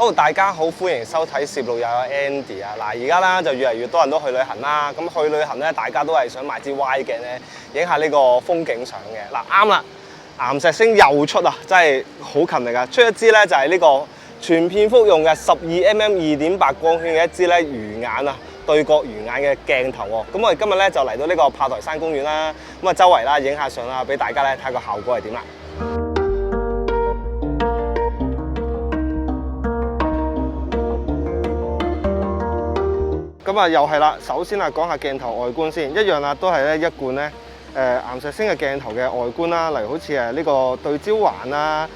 好，大家好，歡迎收睇攝錄友 Andy 啊！嗱，而家啦就越嚟越多人都去旅行啦。咁去旅行咧，大家都係想買支 Y 鏡咧，影下呢個風景相嘅。嗱，啱啦，岩石星又出啊，真係好勤力啊！出一支咧就係呢個全片幅用嘅12mm 2.8光圈嘅一支咧魚眼啊，對角魚眼嘅鏡頭喎。咁我哋今日咧就嚟到呢個炮台山公園啦，咁啊周圍啦影下相啦，俾大家咧睇個效果係點啦。咁啊，又係啦。首先啊，講下鏡頭外觀先，一樣啦，都係咧一貫咧岩石星嘅鏡頭嘅外觀啦。例如好似呢個對焦環啊、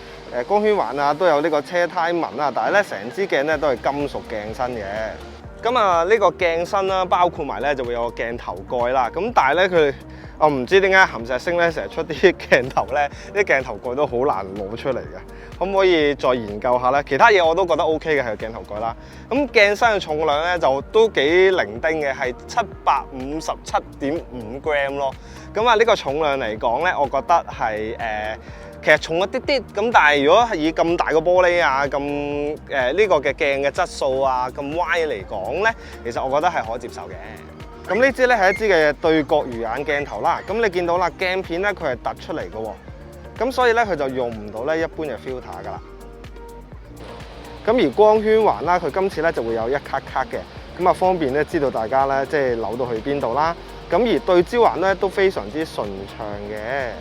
光圈環啊，都有呢個車胎紋啊。但係咧，成支鏡咧都係金屬鏡身嘅。咁啊，呢個鏡身啦，包括埋咧就會有個鏡頭蓋啦。咁但係咧我唔知點解岩石星咧成日出啲鏡頭咧，啲鏡頭蓋都好難攞出嚟嘅。可唔可以再研究下咧？其他嘢我都覺得 OK 嘅，係個鏡頭蓋啦。咁鏡身嘅重量咧就都幾零丁嘅，係757.5 gram 咯。咁啊，呢個重量嚟講咧，我覺得係其實重一啲啲。咁但係如果係以咁大個玻璃啊，咁呢個嘅鏡嘅質素啊，咁歪嚟講咧，其實我覺得係可接受嘅。咁呢支咧係一支嘅對角魚眼鏡頭啦。咁你見到啦，鏡片咧佢係突出嚟嘅喎。咁所以咧，佢就用唔到咧一般嘅 filter 噶啦。咁而光圈環啦，佢今次咧就會有一卡卡嘅，咁啊方便咧知道大家咧即係扭到去邊度啦。咁而對焦環咧都非常之順暢嘅。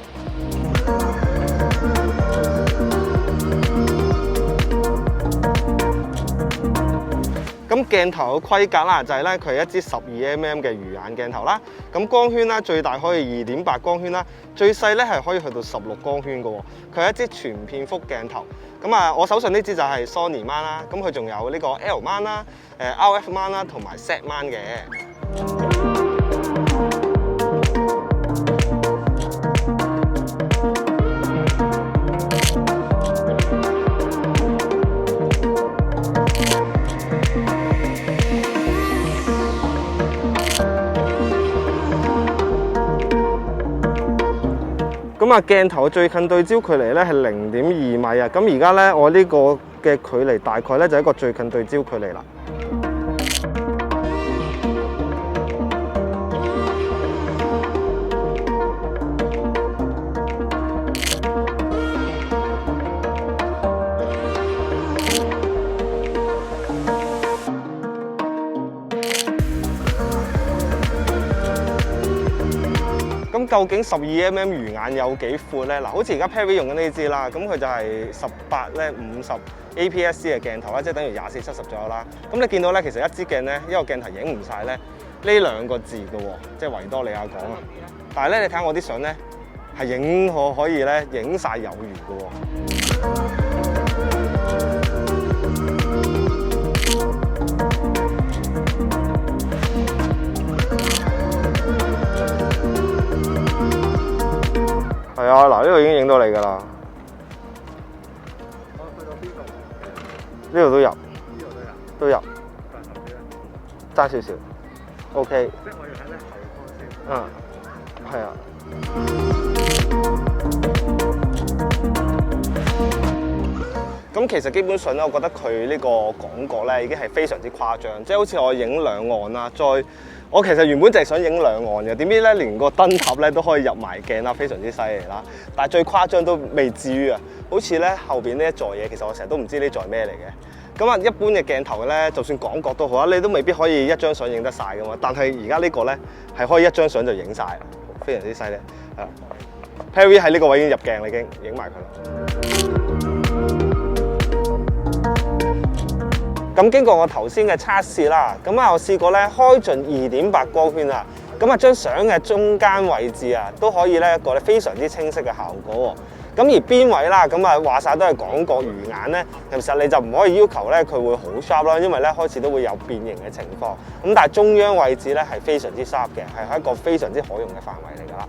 咁鏡頭嘅規格啦，就係咧佢係一支12mm 嘅魚眼鏡頭啦。咁光圈啦，最大可以2.8光圈啦，最細咧係可以去到16光圈嘅喎。佢係一支全片幅鏡頭。咁啊，我手上呢支就係 Sony mount 啦。咁佢仲有呢個 L mount 啦、RF mount 啦同埋 Z mount 嘅。咁啊，鏡頭嘅最近對焦距離咧係0.2米啊！咁而家咧，我呢個嘅距離大概咧就係一個最近對焦距離啦。咁究竟12mm 魚眼有幾闊咧？嗱，好似而家 Perry 用緊呢支啦，咁佢就係18:50 APS-C 嘅鏡頭啦，即係等於24:70左右啦。咁你見到咧，其實一支鏡咧，一個鏡頭影唔晒咧呢兩個字嘅喎，即係維多利亞港啊。但係咧，你睇下我啲相咧，係影可以咧影晒有餘嘅喎。係啊，嗱，呢度已經影到你㗎啦。我去到邊度？呢度都入，呢度都入，但係爭少少。OK。即係我要睇咧後方先。嗯，係啊。咁其實基本上咧，我覺得佢呢個廣角咧已經係非常之誇張，即係好似我影兩岸啦，我其實原本就係想影兩岸嘅，點知咧連個燈塔咧都可以入埋鏡啦，非常之犀利啦。但係最誇張都未至於啊，好似咧後邊呢一座嘢，其實我成日都唔知呢座係咩嚟嘅。咁啊，一般嘅鏡頭咧，就算廣角都好啦，你都未必可以一張相影得晒噶嘛。但係而家呢個咧係可以一張相就影晒，非常之犀利。Perry 喺呢個位已經入鏡啦，已經影埋佢啦。咁經過我頭先嘅測試啦，咁啊我試過咧開盡2.8光圈啊，咁啊張相嘅中間位置啊都可以咧一個咧非常之清晰嘅效果喎。咁而邊位啦，咁啊話晒都係廣角魚眼咧，其實你就唔可以要求咧佢會好 sharp 啦，因為咧開始都會有變形嘅情況。咁但係中央位置咧係非常之 sharp 嘅，係一個非常之可用嘅範圍嚟㗎啦。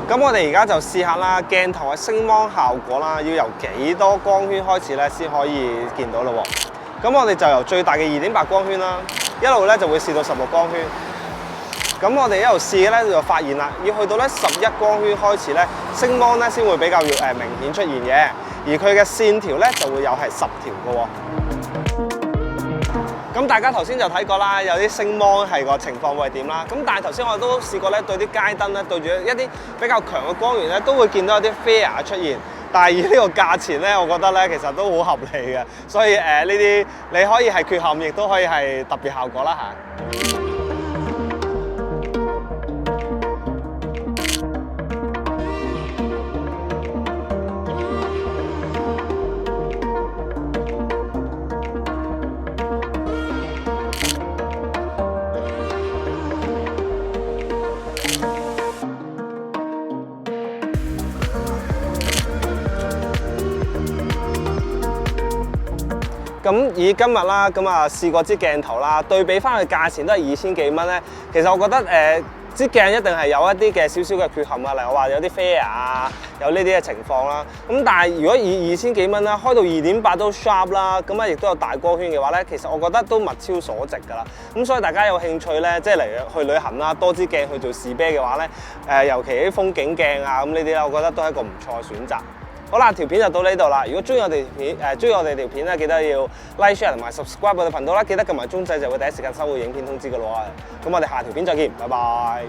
咁我哋而家就試下啦，鏡頭嘅星光效果啦，要由幾多光圈開始咧先可以見到咯喎。咁我哋就由最大嘅2.8光圈啦，一路咧就會試到16光圈。咁我哋一路試咧就發現啦，要去到咧11光圈開始咧，星芒咧先會比較明顯出現嘅，而佢嘅線條咧就會有係10條嘅喎。咁大家頭先就睇過啦，有啲星芒係個情況會係點啦。咁但係頭先我都試過咧對啲街燈咧，對住一啲比較強嘅光源咧，都會見到有啲 flare 出現。但係以呢個價錢咧，我覺得咧其實都好合理嘅，所以呢啲你可以係缺陷，亦都可以係特別效果啦嚇。咁以今日啦，咁啊試過支鏡頭啦，對比翻佢價錢都係2000幾蚊咧。其實我覺得支鏡一定係有一啲嘅少少嘅缺陷啊，例如我話有啲 flare 啊，有呢啲嘅情況啦。咁但係如果以2000幾蚊啦，開到2.8都 sharp 啦，咁啊亦都有大光圈嘅話咧，其實我覺得都物超所值㗎啦。咁所以大家有興趣咧，即係嚟去旅行啦，多支鏡去做試啤嘅話咧，尤其啲風景鏡啊咁呢啲咧，我覺得都係一個唔錯嘅選擇。好啦，條片就到呢度啦。如果中意我哋條片咧，記得要 like、share 同埋 subscribe 我哋頻道啦。記得撳埋鐘仔就會第一時間收到影片通知㗎咯。咁我哋下條片再見，拜拜。